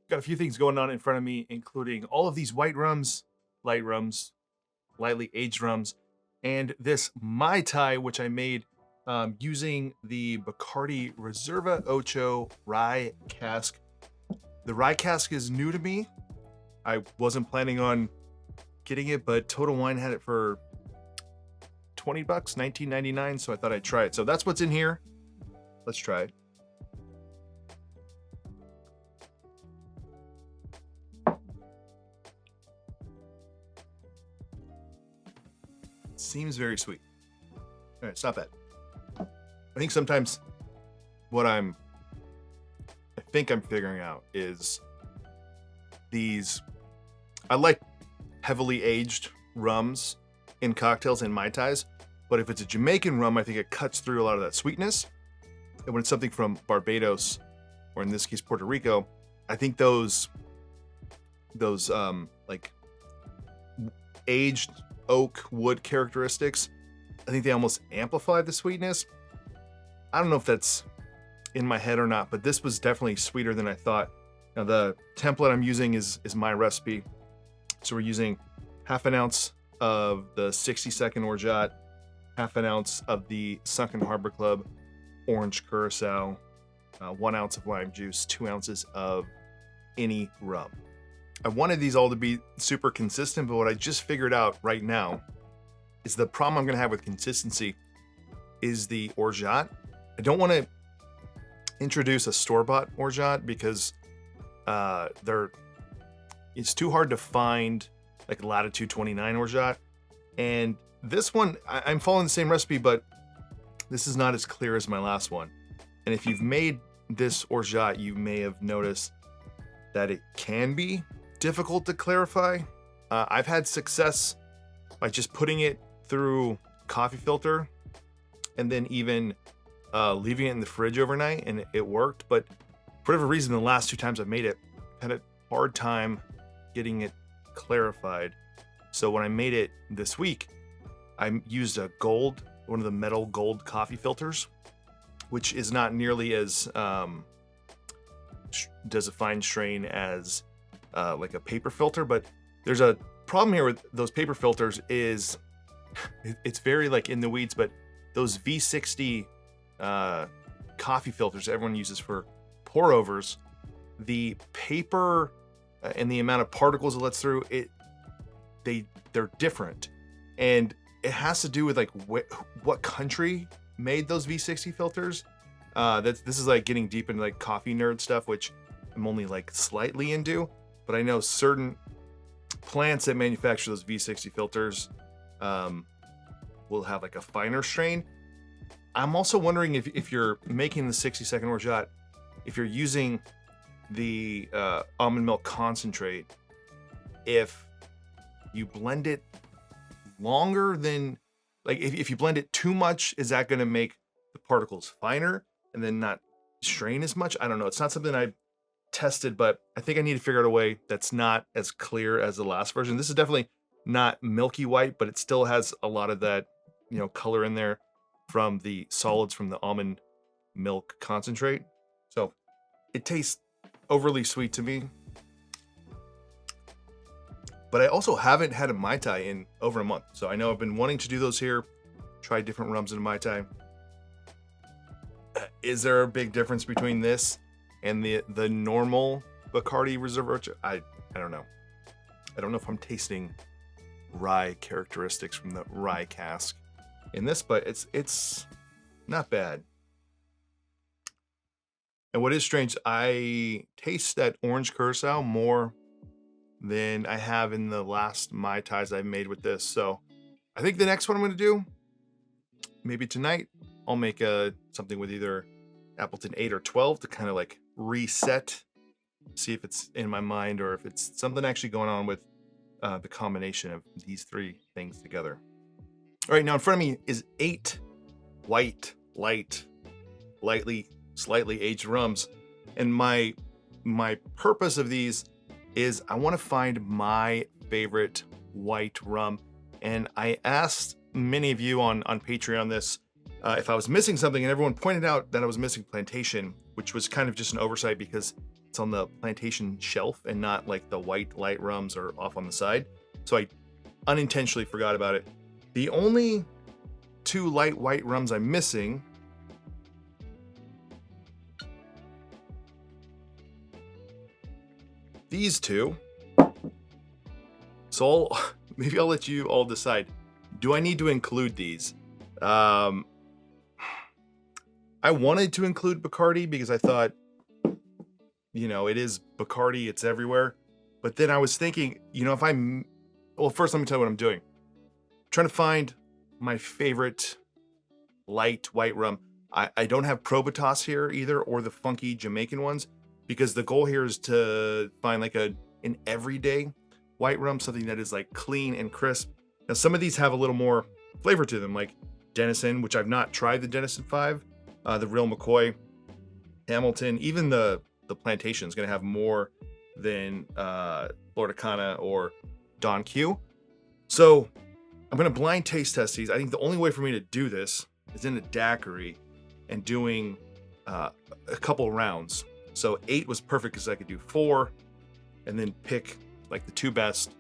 got a few things going on in front of me, including all of these white rums, light rums, lightly aged rums, and this Mai Tai, which I made using the Bacardi Reserva Ocho Rye Cask. The Rye Cask is new to me. I wasn't planning on getting it, but Total Wine had it for 20 bucks, $19.99, so I thought I'd try it. So that's what's in here. Let's try it. Seems very sweet. All right, it's not bad. I think sometimes what I think I'm figuring out is I like heavily aged rums in cocktails and Mai Tais, but if it's a Jamaican rum, I think it cuts through a lot of that sweetness. And when it's something from Barbados, or in this case, Puerto Rico, I think those like aged oak wood characteristics, I think they almost amplify the sweetness. I don't know if that's in my head or not, but this was definitely sweeter than I thought. Now the template I'm using is my recipe. So we're using half an ounce of the 60-second orgeat, half an ounce of the Sunken Harbor Club orange curacao, 1 ounce of lime juice, 2 ounces of any rum. I wanted these all to be super consistent, but what I just figured out right now is the problem I'm gonna have with consistency is the orgeat. I don't want to introduce a store-bought orgeat because it's too hard to find like Latitude 29 orgeat. And this one, I'm following the same recipe, but this is not as clear as my last one. And if you've made this orgeat, you may have noticed that it can be difficult to clarify. I've had success by just putting it through coffee filter and then even leaving it in the fridge overnight, and it worked. But for whatever reason, the last 2 times I've made it, I had a hard time getting it clarified. So when I made it this week, I used one of the metal gold coffee filters, which is not nearly as does a fine strain as like a paper filter. But there's a problem here with those paper filters is it's very like in the weeds, but those V60 coffee filters everyone uses for pour overs, the paper and the amount of particles it lets through they're different, and it has to do with like what country made those V60 filters. This is like getting deep into like coffee nerd stuff, which I'm only like slightly into, but I know certain plants that manufacture those V60 filters will have like a finer strain. I'm also wondering if you're making the 60-second orgeat, if you're using the almond milk concentrate, if you blend it longer than, like if you blend it too much, is that going to make the particles finer and then not strain as much? I don't know. It's not something I tested, but I think I need to figure out a way that's not as clear as the last version. This is definitely not milky white, but it still has a lot of that, color in there from the solids from the almond milk concentrate. So it tastes overly sweet to me. But I also haven't had a Mai Tai in over a month. So I know I've been wanting to do those here, try different rums in a Mai Tai. Is there a big difference between this and the normal Bacardi Reserva? I don't know. I don't know if I'm tasting rye characteristics from the Rye Cask in this, but it's not bad. And what is strange, I taste that orange curacao more than I have in the last Mai Tais I've made with this. So I think the next one I'm going to do, maybe tonight, I'll make something with either Appleton 8 or 12 to kind of like reset, see if it's in my mind or if it's something actually going on with the combination of these 3 things together. All right, now in front of me is 8 white, lightly, slightly aged rums. And my purpose of these is I want to find my favorite white rum. And I asked many of you on Patreon this, if I was missing something, and everyone pointed out that I was missing Plantation, which was kind of just an oversight because it's on the plantation shelf and not like the white light rums are off on the side. So I unintentionally forgot about it. The only 2 light white rums I'm missing these 2. So maybe I'll let you all decide. Do I need to include these? I wanted to include Bacardi because I thought, it is Bacardi, it's everywhere. But then I was thinking, if well, first let me tell you what I'm doing. I'm trying to find my favorite light white rum. I don't have Probitas here either, or the funky Jamaican ones, because the goal here is to find like an everyday white rum, something that is like clean and crisp. Now some of these have a little more flavor to them, like Denison, which I've not tried the Denison 5, the Real McCoy, Hamilton, even the Plantation is going to have more than Florida Cana or Don Q. So I'm going to blind taste test these. I think the only way for me to do this is in a daiquiri and doing a couple rounds. So 8 was perfect because I could do 4 and then pick like the 2 best,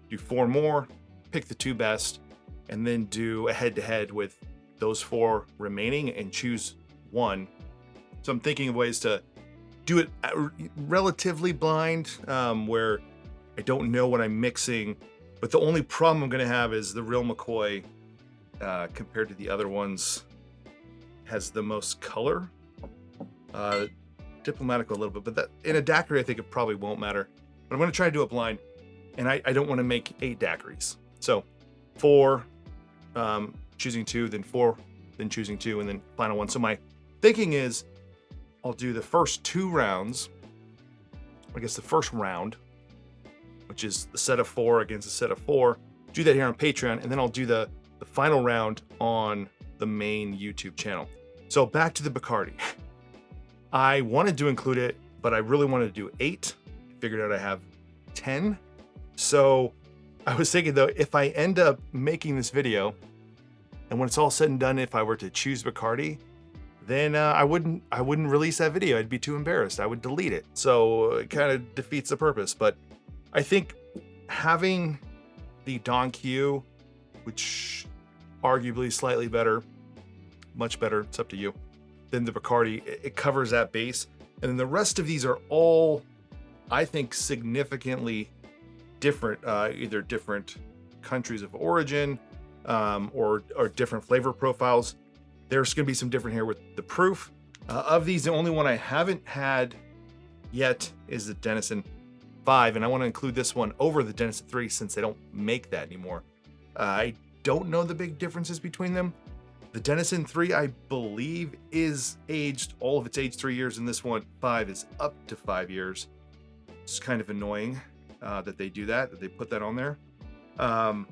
do 4 more, pick the 2 best, and then do a head-to-head with those 4 remaining and choose 1. So I'm thinking of ways to do it relatively blind, where I don't know what I'm mixing, but the only problem I'm going to have is the Real McCoy, compared to the other ones, has the most color. Diplomatic a little bit, but that in a daiquiri I think it probably won't matter. But I'm going to try to do it blind, and I don't want to make 8 daiquiris. So 4, choosing 2, then 4, then choosing 2, and then final 1. So my thinking is I'll do the first 2 rounds, I guess the first round, which is the set of 4 against a set of 4, do that here on Patreon, and then I'll do the final round on the main YouTube channel. So back to the Bacardi. I wanted to include it, but I really wanted to do 8. I figured out I have 10. So I was thinking though, if I end up making this video, and when it's all said and done, if I were to choose Bacardi, then I wouldn't release that video. I'd be too embarrassed. I would delete it. So it kind of defeats the purpose. But I think having the Don Q, which arguably slightly better, much better, it's up to you, than the Bacardi, it covers that base. And then the rest of these are all, I think, significantly different, either different countries of origin, or different flavor profiles. There's going to be some different here with the proof. Of these, the only one I haven't had yet is the Denison 5, and I want to include this one over the Denison 3 since they don't make that anymore. I don't know the big differences between them. The Denison 3, I believe, is aged, all of it's aged 3 years, and this one, 5, is up to 5 years. It's kind of annoying that they do that they put that on there. And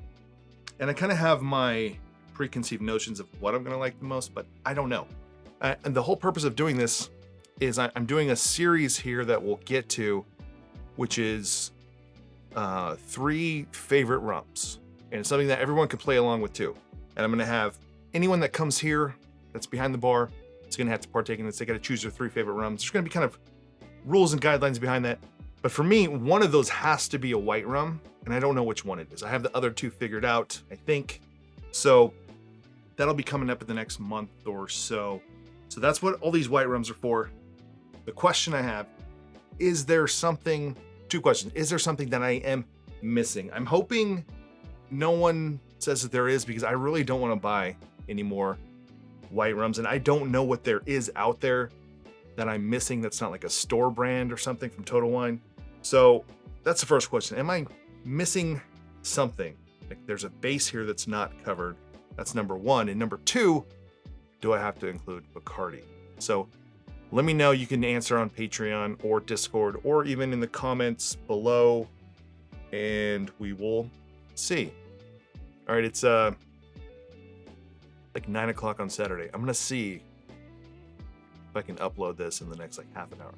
I kind of have my preconceived notions of what I'm going to like the most, but I don't know. And the whole purpose of doing this is I'm doing a series here that we'll get to, which is 3 favorite rums. And it's something that everyone can play along with too. And I'm going to have anyone that comes here that's behind the bar is going to have to partake in this. They got to choose their 3 favorite rums. There's going to be kind of rules and guidelines behind that. But for me, one of those has to be a white rum, and I don't know which one it is. I have the other 2 figured out, I think. So that'll be coming up in the next month or so. So that's what all these white rums are for. The question I have, is there something, 2 questions. Is there something that I am missing? I'm hoping no one says that there is, because I really don't want to buy any more white rums, and I don't know what there is out there that I'm missing that's not like a store brand or something from Total Wine. So that's the first question. Am I missing something? Like there's a base here that's not covered. That's number 1. And number 2, do I have to include Bacardi? So let me know. You can answer on Patreon or Discord or even in the comments below, and we will see. All right, it's like 9 o'clock on Saturday. I'm gonna see if I can upload this in the next like half an hour.